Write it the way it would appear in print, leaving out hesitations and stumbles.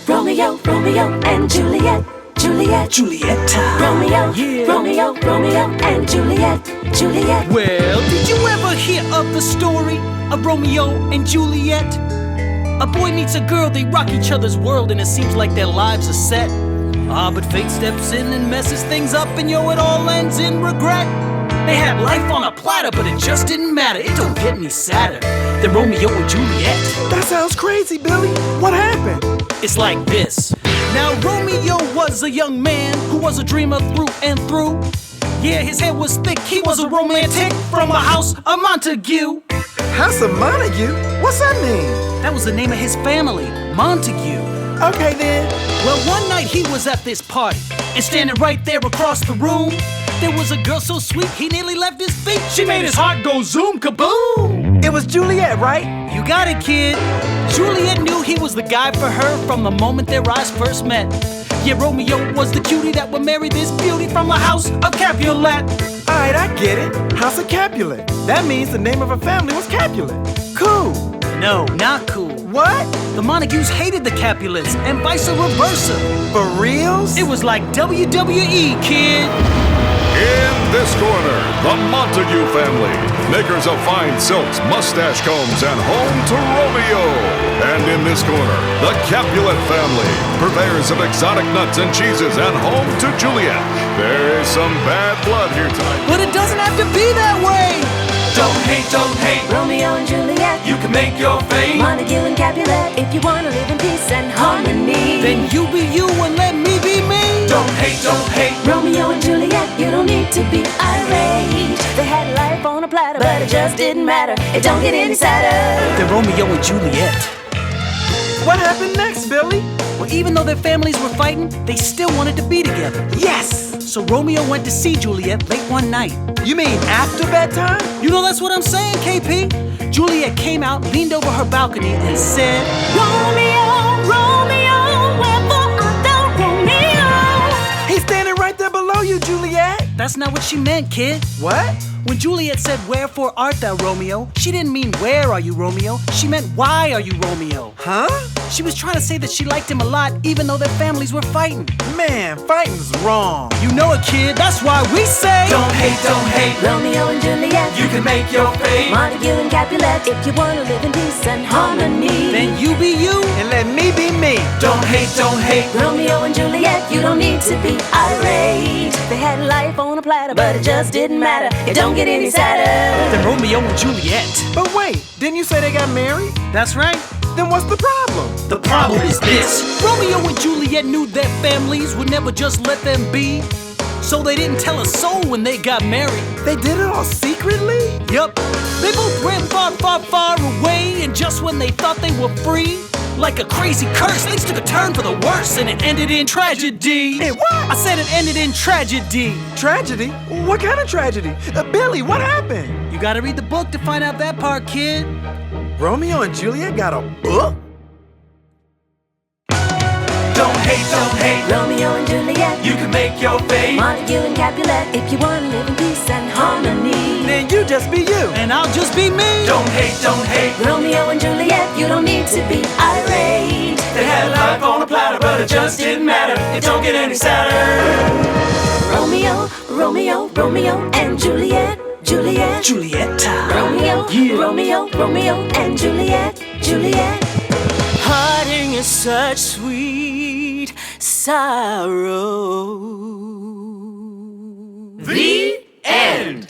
Romeo, Romeo and Juliet, Juliet, Juliet time. Romeo, Yeah. Romeo, Romeo and Juliet, Juliet. Well, did you ever hear of the story of Romeo and Juliet? A boy meets a girl, they rock each other's world, and it seems like their lives are set. But fate steps in and messes things up, and it all ends in regret. They had life on a platter, but it just didn't matter. It don't get any sadder than Romeo and Juliet. That sounds crazy, Billy. What happened? It's like this. Now Romeo was a young man who was a dreamer through and through. Yeah, his head was thick, he was a romantic from a house of Montague. House of Montague? What's that mean? That was the name of his family, Montague. Okay then. Well, one night he was at this party, and standing right there across the room, there was a girl so sweet he nearly left his feet. She made his heart go zoom kaboom. It was Juliet, right? You got it, kid. Juliet knew he was the guy for her from the moment their eyes first met. Yeah, Romeo was the cutie that would marry this beauty from the house of Capulet. Alright, I get it. House of Capulet. That means the name of her family was Capulet. Cool. No, not cool. What? The Montagues hated the Capulets and vice versa. For reals? It was like WWE, kid. In this corner, the Montague family, makers of fine silks, mustache combs, and home to Romeo. And in this corner, the Capulet family, purveyors of exotic nuts and cheeses, and home to Juliet. There is some bad blood here tonight. But it doesn't have to be that way. Don't hate, Romeo and Juliet, you can make your fate. Montague and Capulet, if you wanna live in peace and harmony. Then you be you and let me be me. Don't hate, Romeo and Juliet, you don't need to be irate. They had life on a platter, but it just didn't matter. It don't get any sadder Then Romeo and Juliet. What happened next, Billy? Well, even though their families were fighting, they still wanted to be together. Yes! So Romeo went to see Juliet late one night. You mean after bedtime? You know that's what I'm saying, KP. Juliet came out, leaned over her balcony, and said, Romeo, Romeo, wherefore art thou Romeo? He's standing right there below you, Juliet. That's not what she meant, kid. What? When Juliet said, wherefore art thou, Romeo, she didn't mean where are you, Romeo? She meant why are you, Romeo? Huh? She was trying to say that she liked him a lot, even though their families were fighting. Man, fighting's wrong. You know it, kid. That's why we say, don't hate. Romeo and Juliet, You can make your fate. Montague and Capulet, if you wanna live in peace and harmony. then you be you. And let me be me. Don't hate. Romeo and Juliet, you don't need to be irate. They had life on a platter, but it just didn't matter. It don't get any sadder Then Romeo and Juliet. But wait, didn't you say they got married? That's right. Then what's the problem? The problem is this. Romeo and Juliet knew their families would never just let them be. So they didn't tell a soul when they got married. They did it all secretly? Yup. They both ran far away, and just when they thought they were free, like a crazy curse, things took a turn for the worse, and it ended in tragedy. Hey, what? I said it ended in tragedy. Tragedy? What kind of tragedy? Billy, what happened? You gotta read the book to find out that part, kid. Romeo and Juliet got a book? Don't hate. Romeo and Juliet, You can make your fate. Montague and Capulet, if you wanna live in peace and harmony. Then you just be you. And I'll just be me. Don't hate. Romeo and Juliet, you don't need to be irate. They had life on a platter, but it just didn't matter. It don't get any sadder. Romeo, Romeo, Romeo and Juliet, Juliet. Juliet time. Romeo, Yeah. Romeo, Romeo and Juliet, Juliet. Parting is such sweet sorrow. The end.